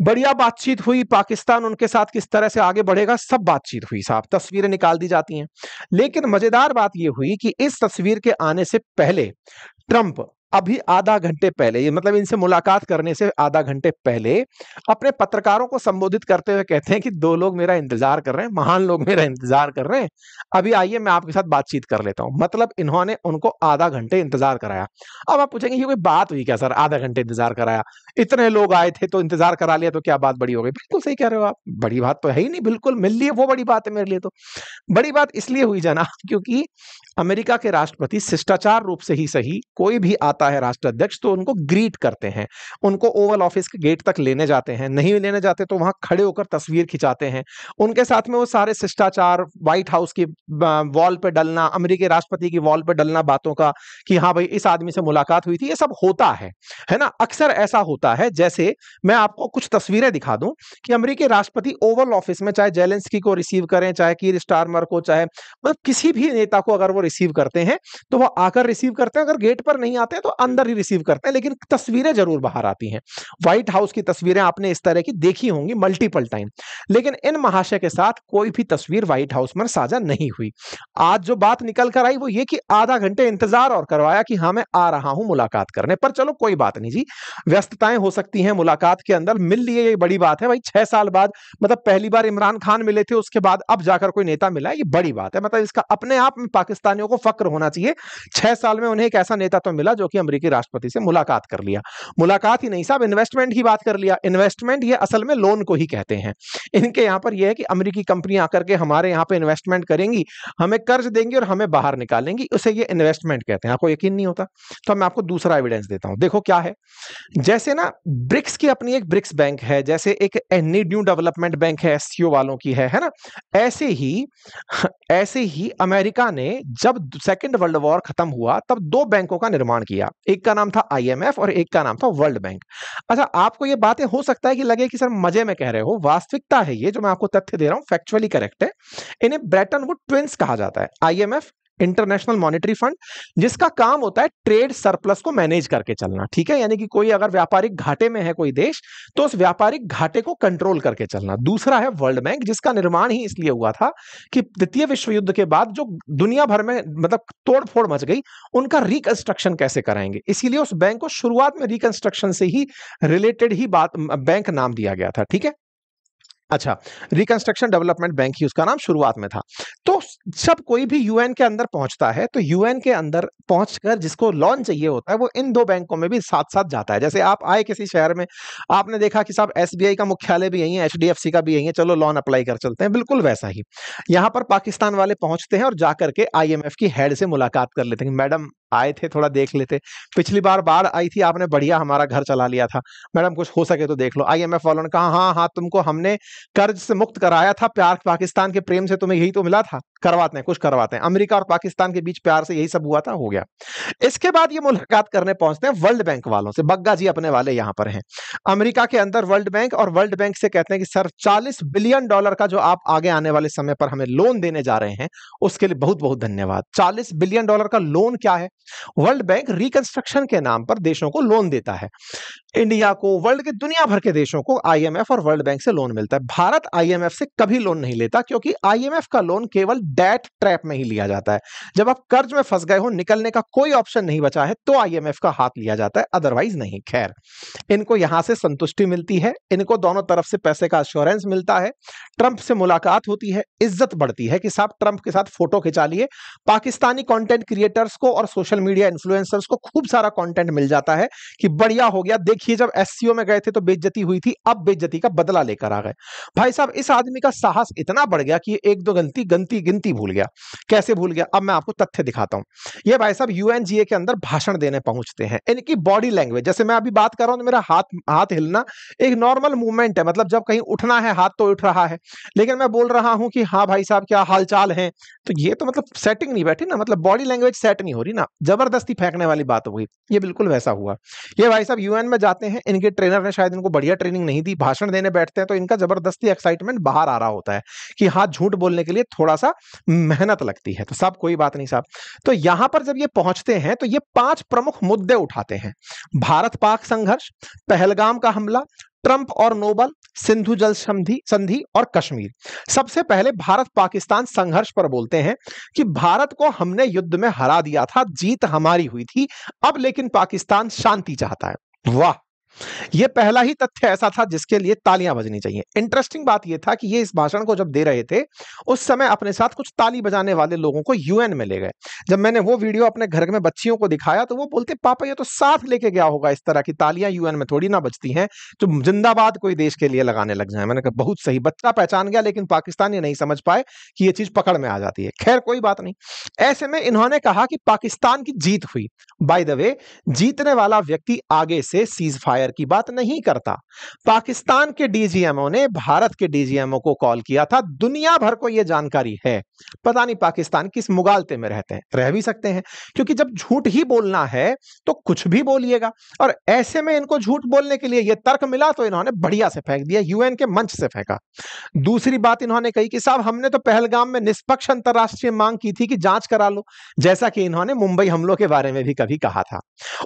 बढ़िया बातचीत हुई, पाकिस्तान उनके साथ किस तरह से आगे बढ़ेगा सब बातचीत हुई साहब। तस्वीरें निकाल दी जाती हैं। लेकिन मजेदार बात यह हुई कि इस तस्वीर के आने से पहले ट्रंप अभी आधा घंटे पहले, ये मतलब इनसे मुलाकात करने से आधा घंटे पहले, अपने पत्रकारों को संबोधित करते हुए कहते हैं कि 2 लोग मेरा इंतजार कर रहे हैं, महान लोग मेरा इंतजार कर रहे हैं, अभी आइए मैं आपके साथ बातचीत कर लेता हूं। मतलब इन्होंने उनको आधा घंटे इंतजार कराया। अब आप पूछेंगे ये कोई बात हुई क्या सर, आधा घंटे इंतजार कराया? इतने लोग आए थे तो इंतजार करा लिया तो क्या बात बड़ी हो गई? बिल्कुल सही कह रहे हो आप, बड़ी बात तो है ही नहीं, बिल्कुल मिल लिए वो बड़ी बात है मेरे लिए। तो बड़ी बात इसलिए हुई जनाब क्योंकि अमेरिका के राष्ट्रपति शिष्टाचार रूप से ही सही, कोई भी आता है राष्ट्राध्यक्ष तो उनको ग्रीट करते हैं, उनको ओवल ऑफिस के गेट तक लेने जाते हैं, नहीं लेने जाते तो वहां खड़े होकर तस्वीर खिंचाते हैं। उनके साथ में वो सारे शिष्टाचार, व्हाइट हाउस की वॉल पे डलना, अमेरिकी राष्ट्रपति की वॉल पे डलना बातों का कि हाँ भाई इस आदमी से मुलाकात हुई थी, ये सब होता है ना। अक्सर ऐसा होता है, जैसे मैं आपको कुछ तस्वीरें दिखा दूं कि अमेरिकी राष्ट्रपति ओवल ऑफिस में चाहे जेलेंस्की को रिसीव करें, चाहे कीर स्टारमर को, चाहे मतलब किसी भी नेता को अगर वो रिसीव करते हैं तो वो आकर रिसीव करते हैं, अगर गेट पर नहीं आते हैं तो अंदर ही रिसीव करते हैं, लेकिन तस्वीरें जरूर बाहर आती हैं। व्हाइट हाउस की तस्वीरें आपने इस तरह की देखी होंगी मल्टीपल टाइम, लेकिन इन महाशय के साथ कोई भी तस्वीर व्हाइट हाउस में साझा नहीं हुई। आज जो बात निकल कर आई वो ये कि आधा घंटे इंतजार और करवाया कि हाँ मैं आ रहा हूं मुलाकात करने। पर चलो कोई बात नहीं जी, व्यस्तताएं हो सकती हैं, मुलाकात के अंदर मिल लिए, ये बड़ी बात है भाई। 6 साल बाद, मतलब पहली बार इमरान खान मिले थे, उसके बाद अब जाकर कोई नेता मिला है, ये बड़ी बात है। मतलब इसका अपने आप में पाकिस्तानियों को फक्र होना चाहिए। 6 साल में उन्हें एक ऐसा नेता तो मिला जो कि अमेरिकी राष्ट्रपति से मुलाकात कर लिया। मुलाकात ही नहीं साहब, इन्वेस्टमेंट की बात कर लिया। इन्वेस्टमेंट ये असल में लोन को ही कहते हैं। इनके यहां पर यह है कि अमेरिकी कंपनी आकर के हमारे यहां पे इन्वेस्टमेंट करेंगी, हमें कर्ज देंगी और हमें बाहर निकालेंगी, उसे ये इन्वेस्टमेंट कहते हैं। आपको यकीन नहीं होता तो मैं आपको दूसरा एविडेंस देता हूं। देखो क्या है, जैसे ना ब्रिक्स की अपनी एक ब्रिक्स बैंक है, जैसे एक न्यू डेवलपमेंट बैंक है एससीओ वालों की है ना, ऐसे ही अमेरिका ने जब सेकेंड वर्ल्ड वॉर खत्म हुआ तब 2 बैंकों का निर्माण किया। एक का नाम था आईएमएफ और एक का नाम था वर्ल्ड बैंक। अच्छा, आपको ये बातें हो सकता है कि लगे कि सर मजे में कह रहे हो, वास्तविकता है ये जो मैं आपको तथ्य दे रहा हूं, फैक्चुअली करेक्ट है। इन्हें ब्रेटन वुड ट्विंस कहा जाता है, आईएमएफ इंटरनेशनल मॉनेटरी फंड, जिसका काम होता है ट्रेड सरप्लस को मैनेज करके चलना, ठीक है, यानी कि कोई अगर व्यापारिक घाटे में है कोई देश, तो उस व्यापारिक घाटे को कंट्रोल करके चलना। दूसरा है वर्ल्ड बैंक, जिसका निर्माण ही इसलिए हुआ था कि द्वितीय विश्व युद्ध के बाद जो दुनिया भर में मतलब तोड़फोड़ मच गई, उनका रिकंस्ट्रक्शन कैसे कराएंगे, इसीलिए उस बैंक को शुरुआत में रिकंस्ट्रक्शन से ही रिलेटेड ही बात बैंक नाम दिया गया था, ठीक है। अच्छा, रिकंस्ट्रक्शन डेवलपमेंट बैंक ही उसका नाम शुरुआत में था। तो जब कोई भी यूएन के अंदर पहुंचता है, तो यूएन के अंदर पहुंचकर जिसको लोन चाहिए होता है, वो इन दो बैंकों में भी साथ-साथ जाता है। जैसे आप आए किसी शहर में, आपने देखा कि साहब एसबीआई का मुख्यालय भी यहीं है, एचडीएफसी का भी यहीं है, चलो लोन अप्लाई कर चलते हैं, बिल्कुल वैसा ही। यहाँ पर पाकिस्तान वाले पहुंचते हैं और जाकर के आईएमएफ की हेड से मुलाकात कर लेते हैं। मैडम आए थे, थोड़ा देख लेते। पिछली बार बाढ़ आई थी, आपने बढ़िया हमारा घर चला लिया था। मैडम कुछ हो सके तो देख लो। आईएमएफ वालों ने कहा, हाँ, हाँ, तुमको हमने कर्ज से मुक्त कराया था, प्यार पाकिस्तान के प्रेम से तुम्हें यही तो मिला था, करवाते हैं, कुछ करवाते हैं। अमेरिका और पाकिस्तान के बीच प्यार से यही सब हुआ था, हो गया। इसके बाद ये मुलाकात करने पहुंचते हैं वर्ल्ड बैंक वालों से। बग्गा जी अपने वाले यहां पर हैं अमेरिका के अंदर वर्ल्ड बैंक, और वर्ल्ड बैंक से कहते हैं कि सर $40 बिलियन का जो आप आगे आने वाले समय पर हमें लोन देने जा रहे हैं, उसके लिए बहुत बहुत धन्यवाद। $40 बिलियन का लोन क्या है? वर्ल्ड बैंक रिकंस्ट्रक्शन के नाम पर देशों को लोन देता है। इंडिया को, वर्ल्ड के दुनिया भर के देशों को आईएमएफ और वर्ल्ड बैंक से लोन मिलता है। भारत आईएमएफ से कभी लोन नहीं लेता, क्योंकि आईएमएफ का लोन केवल डेट ट्रैप में ही लिया जाता है। जब आप कर्ज में फंस गए हो, निकलने का कोई ऑप्शन नहीं बचा है, तो आईएमएफ का हाथ लिया जाता है, अदरवाइज नहीं। खैर, इनको यहां से संतुष्टि मिलती है, इनको दोनों तरफ से पैसे का अश्योरेंस मिलता है, ट्रंप से मुलाकात होती है, इज्जत बढ़ती है कि साहब ट्रंप के साथ फोटो खिंचा लिए। पाकिस्तानी कंटेंट क्रिएटर्स को और सोशल मीडिया इन्फ्लुएंसर्स को खूब सारा कंटेंट मिल जाता है कि बढ़िया हो गया, देखिए जब एससीओ में गए थे तो बेइज्जती हुई थी, अब बेइज्जती का बदला लेकर आ गए। भाई साहब, इस आदमी का साहस इतना बढ़ गया कि ये एक दो गिनती भूल गया। कैसे भूल गया? अब मैं आपको तथ्य दिखाता हूं। ये भाई साहब यूएनजीए के अंदर भाषण देने पहुंचते हैं। इनकी बॉडी लैंग्वेज, जैसे मैं अभी बात कर रहा हूं तो मेरा हाथ हाथ हिलना एक नॉर्मल मूवमेंट है, मतलब जब कहीं उठना है हाथ तो उठ रहा है, लेकिन मैं बोल रहा हूं कि हाँ भाई साहब क्या हालचाल है, तो ये तो मतलब सेटिंग नहीं बैठी ना, मतलब बॉडी लैंग्वेज सेट नहीं हो रही ना, जबरदस्ती फेंकने वाली बात हो गई। ये बिल्कुल वैसा हुआ। ये भाई साहब यूएन में जाते हैं, इनके ट्रेनर ने शायद इनको बढ़िया ट्रेनिंग नहीं दी, भाषण देने बैठते हैं तो इनका जबरदस्ती एक्साइटमेंट बाहर आ रहा होता है कि हाँ, झूठ बोलने के लिए थोड़ा सा मेहनत लगती है। तो साहब कोई बात नहीं साहब। तो यहां पर जब ये पहुंचते हैं तो ये 5 प्रमुख मुद्दे उठाते हैं: भारत पाक संघर्ष, पहलगाम का हमला, ट्रंप और नोबल, सिंधु जल संधि संधि और कश्मीर। सबसे पहले भारत पाकिस्तान संघर्ष पर बोलते हैं कि भारत को हमने युद्ध में हरा दिया था, जीत हमारी हुई थी, अब लेकिन पाकिस्तान शांति चाहता है। वाह, ये पहला ही तथ्य ऐसा था जिसके लिए तालियां बजनी चाहिए। इंटरेस्टिंग बात यह था कि ये इस भाषण को जब दे रहे थे, उस समय अपने साथ कुछ ताली बजाने वाले लोगों को यूएन में ले गए। जब मैंने वो वीडियो अपने घर में बच्चियों को दिखाया तो वो बोलते, पापा ये तो साथ लेके गया होगा, इस तरह की तालियां यूएन में थोड़ी ना बजती हैं जो जिंदाबाद कोई देश के लिए लगाने लग जाए। मैंने कहा बहुत सही, बच्चा पहचान गया, लेकिन पाकिस्तान ये नहीं समझ पाए कि ये चीज पकड़ में आ जाती है। खैर कोई बात नहीं। ऐसे में इन्होंने कहा कि पाकिस्तान की जीत हुई। बाय द वे, जीतने वाला व्यक्ति आगे से सीज फायर की बात नहीं करता। पाकिस्तान के डीजीएमओ ने भारत के डीजीएमओ को कॉल किया था। दुनिया भर को यह जानकारी है। पता नहीं पाकिस्तान किस मुगालते में रहते हैं, रह भी सकते हैं, क्योंकि जब झूठ ही बोलना है तो कुछ भी बोलिएगा। और ऐसे में इनको झूठ बोलने के लिए यह तर्क मिला तो इन्होंने बढ़िया से फेंक दिया, यूएन के मंच से फेंका। दूसरी बात इन्होंने कही कि साहब हमने तो पहलगाम में निष्पक्ष अंतरराष्ट्रीय मांग की थी कि जांच करा लो, जैसा कि इन्होंने मुंबई हमलों के बारे में भी कभी कहा था।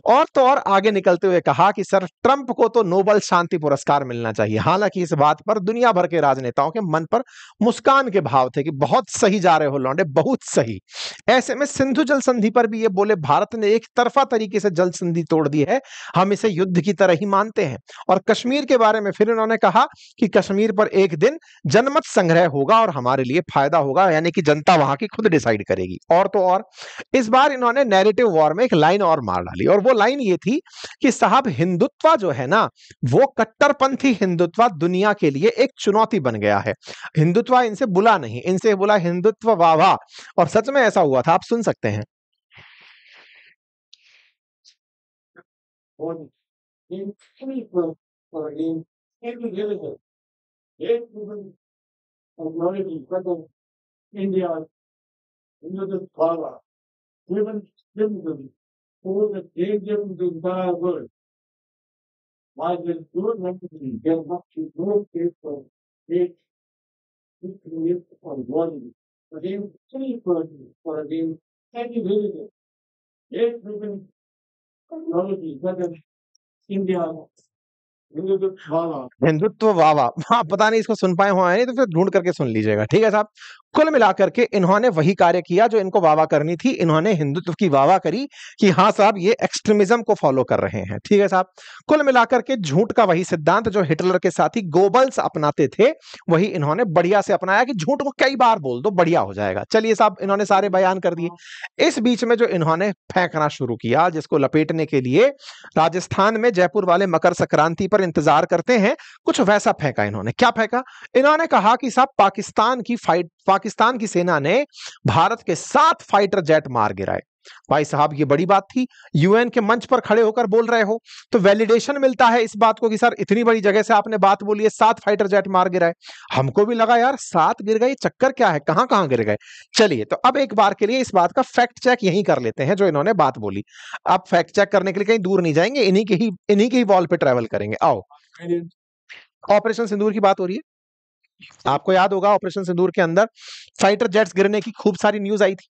और तो और आगे निकलते हुए कहा कि सर ट्रंप को तो नोबेल शांति पुरस्कार मिलना चाहिए। हालांकि इस बात पर दुनिया भर के राजनेताओं के मन पर मुस्कान के भाव थे कि बहुत सही जा रहे हो लौंडे, बहुत सही। ऐसे में सिंधु जल संधि पर भी ये बोले, भारत ने एक तरफा तरीके से जल संधि तोड़ दी है, हम इसे युद्ध की तरह ही मानते हैं। और कश्मीर के बारे में फिर इन्होंने कहा कि कश्मीर पर एक दिन जनमत संग्रह होगा और हमारे लिए फायदा होगा, यानी कि जनता वहां की खुद डिसाइड करेगी। और तो और इस बार इन्होंने नैरेटिव वॉर में एक लाइन और मार डाली, और वो लाइन ये थी कि साहब हिंदुत्व जो है ना, वो कट्टरपंथी हिंदुत्व दुनिया के लिए एक चुनौती बन गया है। हिंदुत्व इनसे बुला नहीं, इनसे बुला हिंदुत्व वाह वाह। और सच में ऐसा हुआ था, आप सुन सकते हैं। India given symptoms for the danger of the entire world. While the good mentally get much to grow people, it creates on one. Again, any person for again Hindutva वाह वाह, हाँ पता नहीं इसको सुन पाए हो या नहीं, तो फिर ढूंढ करके सुन लीजिएगा, ठीक है साहब। कुल मिलाकर के इन्होंने वही कार्य किया जो इनको वाह वाह करनी थी, इन्होंने हिंदुत्व की वाह वाह करी कि हाँ साहब ये एक्सट्रीमिज्म को फॉलो कर रहे हैं, ठीक है साहब। कुल मिलाकर के झूठ का वही सिद्धांत जो हिटलर के साथी गोबल्स अपनाते थे, वही इन्होंने बढ़िया से अपनाया कि झूठ को कई बार बोल दो बढ़िया हो जाएगा। चलिए साहब, इन्होंने सारे बयान कर दिए। इस बीच में जो इन्होंने फेंकना शुरू किया, जिसको लपेटने के लिए राजस्थान में जयपुर वाले मकर संक्रांति पर इंतजार करते हैं, कुछ वैसा फेंका इन्होंने। क्या फेंका? इन्होंने कहा कि साहब पाकिस्तान की सेना ने भारत के 7 फाइटर जेट मार गिराए। भाई साहब ये बड़ी बात थी, यूएन के मंच पर खड़े होकर बोल रहे हो तो वैलिडेशन मिलता है इस बात को कि सर इतनी बड़ी जगह से आपने बात बोली है, 7 फाइटर जेट मार गिराए। हमको भी लगा यार 7 गिर गए, चक्कर क्या है, कहां कहां गिर गए। चलिए तो अब एक बार के लिए इस बात का फैक्ट चेक यहीं कर लेते हैं जो इन्होंने बात बोली। आप फैक्ट चेक करने के लिए कहीं दूर नहीं जाएंगे, इन्हीं के ही वॉल पे ट्रेवल करेंगे। आओ, ऑपरेशन सिंदूर की बात हो रही है, आपको याद होगा ऑपरेशन सिंदूर के अंदर फाइटर जेट्स गिरने की खूब सारी न्यूज आई थी।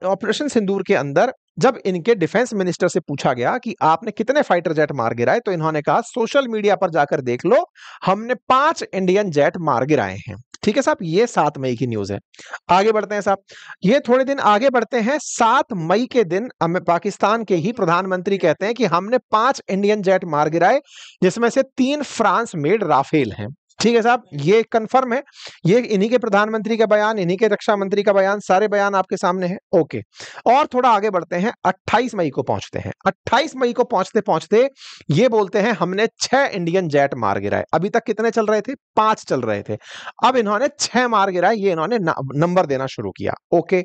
ऑपरेशन सिंदूर के अंदर जब इनके डिफेंस मिनिस्टर से पूछा गया कि आपने कितने फाइटर जेट मार गिराए, तो इन्होंने कहा सोशल मीडिया पर जाकर देख लो, हमने 5 इंडियन जेट मार गिराए हैं। ठीक है साहब, ये 7 मई की न्यूज है। आगे बढ़ते हैं साहब, ये थोड़े दिन आगे बढ़ते हैं। 7 मई के दिन पाकिस्तान के ही प्रधानमंत्री कहते हैं कि हमने 5 इंडियन जेट मार गिराए, जिसमें से 3 फ्रांस मेड राफेल हैं। ठीक है साहब, ये कंफर्म है, ये इन्हीं के प्रधानमंत्री का बयान, इन्हीं के रक्षा मंत्री का बयान, सारे बयान आपके सामने हैं। ओके, और थोड़ा आगे बढ़ते हैं, 28 मई को पहुंचते हैं। 28 मई को पहुंचते पहुंचते ये बोलते हैं हमने 6 इंडियन जेट मार गिराए। अभी तक कितने चल रहे थे? 5 चल रहे थे, अब इन्होंने 6 मार गिराए, ये इन्होंने नंबर देना शुरू किया। ओके,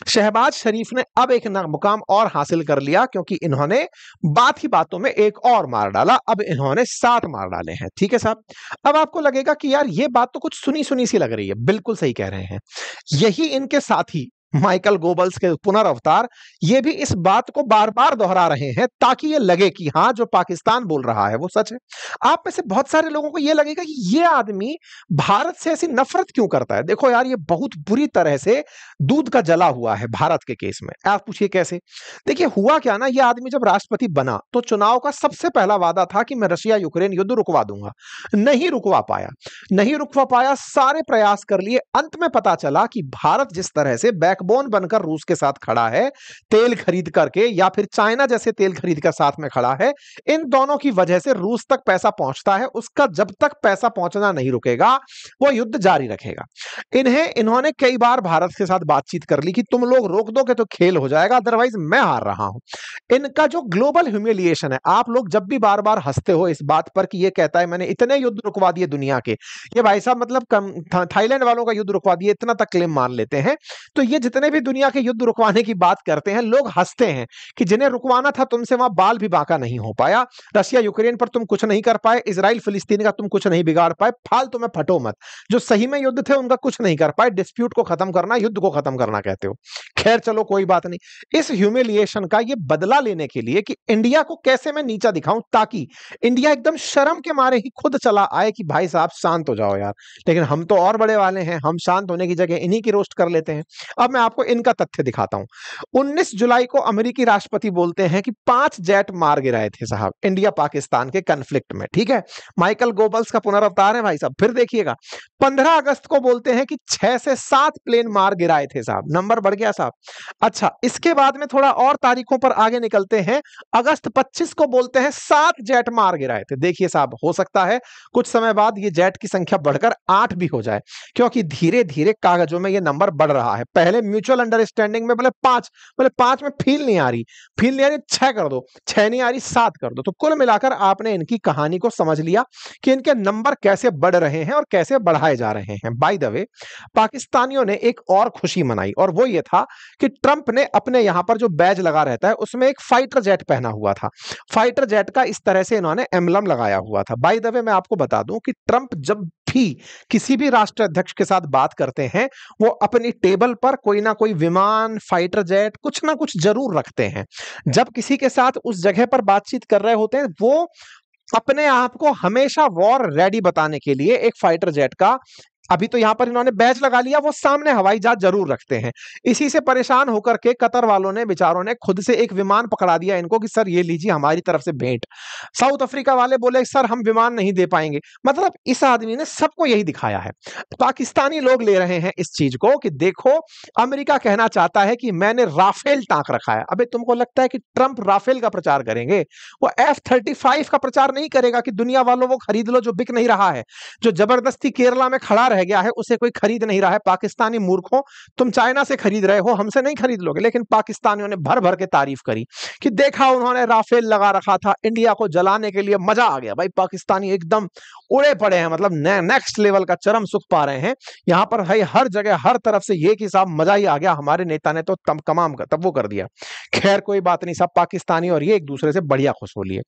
शहबाज शरीफ ने अब एक मुकाम और हासिल कर लिया, क्योंकि इन्होंने बात ही बातों में एक और मार डाला, अब इन्होंने 7 मार डाले हैं। ठीक है साहब, अब आपको लगेगा कि यार ये बात तो कुछ सुनी सुनी सी लग रही है, बिल्कुल सही कह रहे हैं। यही इनके साथी माइकल गोबल्स के पुनर्अवतार, ये भी इस बात को बार बार दोहरा रहे हैं ताकि ये लगे कि हाँ जो पाकिस्तान बोल रहा है वो सच है। आप में से बहुत सारे लोगों को ये लगेगा कि ये आदमी भारत से ऐसी नफरत क्यों करता है। देखो यार, ये बहुत बुरी तरह से दूध का जला हुआ है भारत के केस में। आप पूछिए कैसे? देखिए हुआ क्या ना, ये आदमी जब राष्ट्रपति बना तो चुनाव का सबसे पहला वादा था कि मैं रशिया यूक्रेन युद्ध रुकवा दूंगा। नहीं रुकवा पाया, नहीं रुकवा पाया, सारे प्रयास कर लिए। अंत में पता चला कि भारत जिस तरह से बैकबोन बनकर रूस के साथ खड़ा है, तेल खरीद करके, या फिर चाइना जैसे तेल खरीद कर साथ में खड़ा है, इन दोनों की वजह से रूस तक पैसा पहुंचता है। उसका जब तक पैसा पहुंचना नहीं रुकेगा वो युद्ध जारी रखेगा। इन्होंने कई बार भारत के साथ बातचीत कर ली कि तुम लोग रोक दोगे तो खेल हो जाएगा, अदरवाइज मैं हार रहा हूं। इनका जो ग्लोबल ह्यूमिलिएशन है, आप लोग जब भी बार बार हंसते हो इस बात पर कि ये कहता है मैंने इतने युद्ध रुकवा दिए दुनिया के, ये भाई साहब मतलब थाईलैंड वालों का युद्ध रुकवा दिए, इतना तक क्लेम मान लेते हैं। तो ये जितने भी दुनिया के युद्ध रुकवाने की बात करते हैं, लोग हंसते हैं कि जिन्हें रुकवाना था तुमसे वहां बाल भी बांका नहीं हो पाया। रशिया यूक्रेन पर तुम कुछ नहीं कर पाए, इजराइल फिलिस्तीन का तुम कुछ नहीं बिगाड़ पाए, फालतू में फटो मत। जो सही में युद्ध थे उनका कुछ नहीं कर पाए। डिस्प्यूट को खत्म करना, युद्ध को खत्म करना कहते हो। खैर चलो कोई बात नहीं। इस ह्यूमिलिएशन का ये बदला लेने के लिए कि इंडिया को कैसे मैं नीचा दिखाऊं, ताकि इंडिया एकदम शर्म के मारे ही खुद चला आए कि भाई साहब शांत हो जाओ यार। लेकिन हम तो और बड़े वाले हैं, हम शांत होने की जगह इन्हीं की रोस्ट कर लेते हैं। अब मैं आपको इनका तथ्य दिखाता हूं। 19 जुलाई को अमेरिकी राष्ट्रपति बोलते हैं कि 5 जेट मार गिराए थे साहब इंडिया पाकिस्तान के कन्फ्लिक्ट में। ठीक है, माइकल गोबल्स का पुनर्अवतार है भाई साहब। फिर देखिएगा 15 अगस्त को बोलते हैं कि 6 से 7 प्लेन मार गिराए थे साहब, नंबर बढ़ गया साहब। अच्छा, इसके बाद में थोड़ा और तारीखों पर आगे निकलते हैं। अगस्त 25 को बोलते हैं 7 जेट मार गिराए थे। देखिए साहब, हो सकता है कुछ समय बाद ये जेट की संख्या बढ़कर 8 भी हो जाए, क्योंकि धीरे धीरे कागजों में ये नंबर बढ़ रहा है। पहले म्यूचुअल अंडरस्टैंडिंग में बोले 5 में फील नहीं आ रही, 6 कर दो, 6 नहीं आ रही 7 कर दो। तो कुल मिलाकर आपने इनकी कहानी को समझ लिया कि इनके नंबर कैसे बढ़ रहे हैं और कैसे बढ़ाए जा रहे हैं। बाय द वे, पाकिस्तानियों ने एक और खुशी मनाई, और वो ये था कि ट्रंप ने अपने यहां पर जो बैज लगा रहता है उसमें एक फाइटर जेट पहना हुआ था। फाइटर जेट का इस तरह से इन्होंने एम्बलम लगाया हुआ था। बाय द वे, मैं आपको बता दूं कि ट्रंप जब भी किसी भी राष्ट्राध्यक्ष के साथ बात करते हैं, वो अपनी टेबल पर कोई ना कोई विमान, फाइटर जेट, कुछ ना कुछ जरूर रखते हैं। जब किसी के साथ उस जगह पर बातचीत कर रहे होते हैं, वो अपने आप को हमेशा वॉर रेडी बताने के लिए एक फाइटर जेट का अभी तो यहां पर इन्होंने बैच लगा लिया, वो सामने हवाई जहाज जरूर रखते हैं। इसी से परेशान होकर के कतर वालों ने बेचारों ने खुद से एक विमान पकड़ा दिया इनको कि सर ये लीजिए हमारी तरफ से भेंट। साउथ अफ्रीका वाले बोले सर हम विमान नहीं दे पाएंगे। मतलब इस आदमी ने सबको यही दिखाया है। पाकिस्तानी लोग ले रहे हैं इस चीज को कि देखो अमेरिका कहना चाहता है कि मैंने राफेल टांक रखा है। अबे तुमको लगता है कि ट्रंप राफेल का प्रचार करेंगे? वो F-35 का प्रचार नहीं करेगा कि दुनिया वालों वो खरीद लो जो बिक नहीं रहा है, जो जबरदस्ती केरला में खड़ा रह गया है उसे कोई खरीद नहीं रहा है। पाकिस्तानी मूर्खों, तुम चाइना से खरीद रहे हो, हमसे नहीं खरीद लोगे। लेकिन पाकिस्तानियों ने भर भर के तारीफ करी कि देखा उन्होंने राफेल लगा रखा था, इंडिया को जलाने के लिए मजा आ गया। भाई पाकिस्तानी एकदम उड़े पड़े हैं, मतलब नेक्स्ट लेवल का चरम सुख पा रहे हैं। यहां पर है हर जगह हर तरफ से ये कि साहब मजा ही आ गया, हमारे नेता ने तो तमाम तब वो कर दिया। खैर कोई बात नहीं, सब पाकिस्तानी और ये एक दूसरे से बढ़िया खुश हो लिए।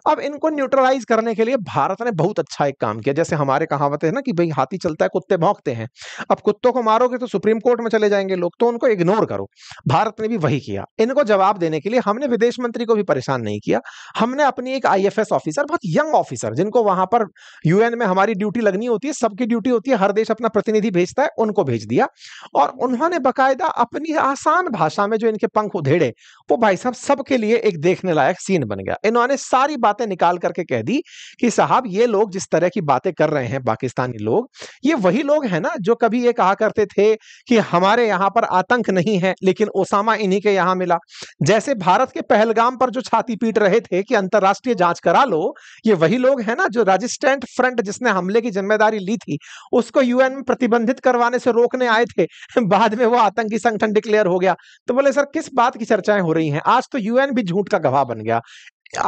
अब इनको न्यूट्रलाइज करने के लिए भारत ने बहुत अच्छा एक काम किया। जैसे हमारे कहावत है ना कि भाई हाथी चलता है कुत्ते भौंकते हैं। अब कुत्तों को मारोगे तो सुप्रीम कोर्ट में चले जाएंगे लोग, तो उनको इग्नोर करो। भारत ने भी वही किया। इनको जवाब देने के लिए हमने विदेश मंत्री को भी परेशान नहीं किया, हमने अपनी एक IFS ऑफिसर, बहुत यंग ऑफिसर जिनको वहां पर UN में हमारी ड्यूटी लगनी होती है, सबकी ड्यूटी होती है, हर देश अपना प्रतिनिधि भेजता है, उनको भेज दिया। और उन्होंने बकायदा अपनी आसान भाषा में जो इनके पंख उधेड़े, वो भाई साहब सबके लिए एक देखने लायक सीन बन गया। इन्होंने सारी बातें निकाल करके कह दी कि साहब ये लोग जिस तरह की बातें कर रहे हैं पाकिस्तानी लोग, ये वही लोग हैं ना जो कभी ये कहा करते थे कि हमारे यहां पर आतंक नहीं है लेकिन ओसामा इन्हीं के यहां मिला। जैसे भारत के पहलगाम पर जो छाती पीट रहे थे कि अंतरराष्ट्रीय जांच करा लो, ये वही लोग हैं ना जो रेजिस्टेंट फ्रंट जिसने हमले की जिम्मेदारी ली थी उसको UN में प्रतिबंधित करवाने से रोकने आए थे, बाद में वो आतंकी संगठन डिक्लेयर हो गया। तो बोले सर किस बात की चर्चाएं हो रही हैं? आज तो UN भी झूठ का गवाह बन गया।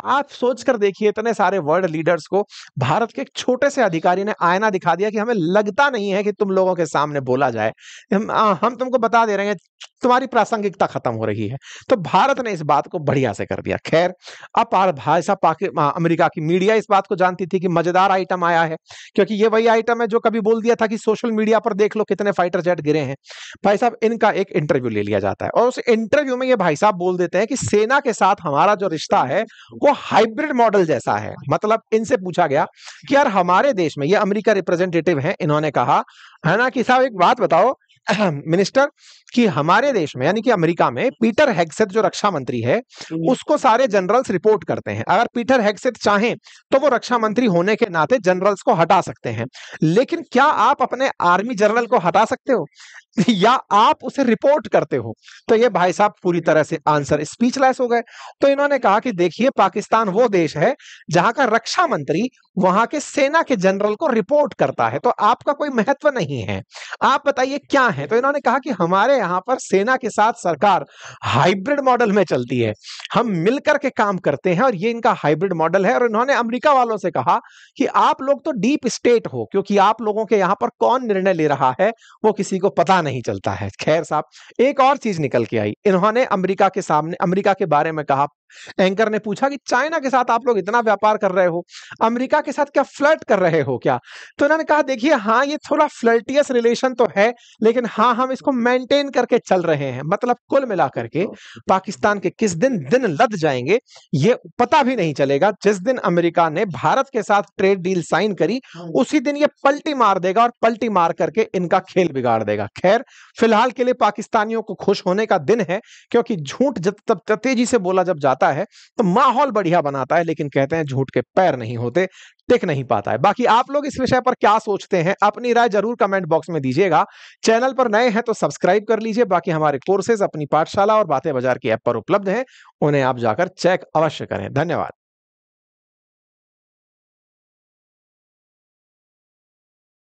आप सोचकर देखिए, इतने सारे वर्ल्ड लीडर्स को भारत के एक छोटे से अधिकारी ने आईना दिखा दिया कि हमें लगता नहीं है कि तुम लोगों के सामने बोला जाए, हम तुमको बता दे रहे हैं तुम्हारी प्रासंगिकता खत्म हो रही है। तो भारत ने इस बात को बढ़िया से कर दिया। खैर अब भाई साहब अमेरिका की मीडिया इस बात को जानती थी कि मजेदार आइटम आया है, क्योंकि ये वही आइटम है जो कभी बोल दिया था कि सोशल मीडिया पर देख लो कितने फाइटर जेट गिरे हैं। भाई साहब इनका एक इंटरव्यू ले लिया जाता है और उस इंटरव्यू में ये भाई साहब बोल देते हैं कि सेना के साथ हमारा जो रिश्ता है वो हाइब्रिड मॉडल जैसा है। मतलब इनसे पूछा गया कि यार हमारे देश में, ये अमेरिका रिप्रेजेंटेटिव हैं, इन्होंने कहा है ना कि साहब एक बात बताओ मिनिस्टर कि हमारे देश में यानी कि अमेरिका में पीटर हेगसेथ जो रक्षा मंत्री है उसको सारे जनरल्स रिपोर्ट करते हैं। अगर पीटर हेगसेथ चाहें तो वो रक्षा मंत्री होने के नाते जनरल्स को हटा सकते हैं, लेकिन क्या आप अपने आर्मी जनरल को हटा सकते हो या आप उसे रिपोर्ट करते हो? तो ये भाई साहब पूरी तरह से आंसर स्पीचलेस हो गए। तो इन्होंने कहा कि देखिए पाकिस्तान वो देश है जहां का रक्षा मंत्री वहां के सेना के जनरल को रिपोर्ट करता है, तो आपका कोई महत्व नहीं है, आप बताइए क्या है? तो इन्होंने कहा कि हमारे यहां पर सेना के साथ सरकार हाइब्रिड मॉडल में चलती है, हम मिलकर के काम करते हैं और ये इनका हाइब्रिड मॉडल है। और इन्होंने अमेरिका वालों से कहा कि आप लोग तो डीप स्टेट हो, क्योंकि आप लोगों के यहां पर कौन निर्णय ले रहा है वो किसी को पता नहीं चलता है। खैर साहब एक और चीज निकल के आई, इन्होंने अमेरिका के सामने अमेरिका के बारे में कहा। एंकर ने पूछा कि चाइना के साथ आप लोग इतना व्यापार कर रहे हो, अमेरिका के साथ क्या फ्लर्ट कर रहे हो क्या? तो इन्होंने कहा देखिए हाँ ये थोड़ा फ्लर्टियस रिलेशन तो है, लेकिन हाँ हम इसको मेंटेन करके चल रहे हैं। मतलब कुल मिलाकर के पाकिस्तान के किस दिन लद जाएंगे ये पता भी नहीं चलेगा। जिस दिन अमेरिका ने भारत के साथ ट्रेड डील साइन करी उसी दिन ये पलटी मार देगा और पलटी मार करके इनका खेल बिगाड़ देगा। खैर फिलहाल के लिए पाकिस्तानियों को खुश होने का दिन है, क्योंकि झूठ जब तब तेजी से बोला जब जाता है तो माहौल बढ़िया बनाता है, लेकिन कहते हैं झूठ के पैर नहीं होते, टिक नहीं पाता है। बाकी आप लोग इस विषय पर क्या सोचते हैं अपनी राय जरूर कमेंट बॉक्स में दीजिएगा। चैनल पर नए हैं तो सब्सक्राइब कर लीजिए। बाकी हमारे कोर्सेज अपनी पाठशाला और बातें बाजार की ऐप पर उपलब्ध हैं, उन्हें आप जाकर चेक अवश्य करें। धन्यवाद।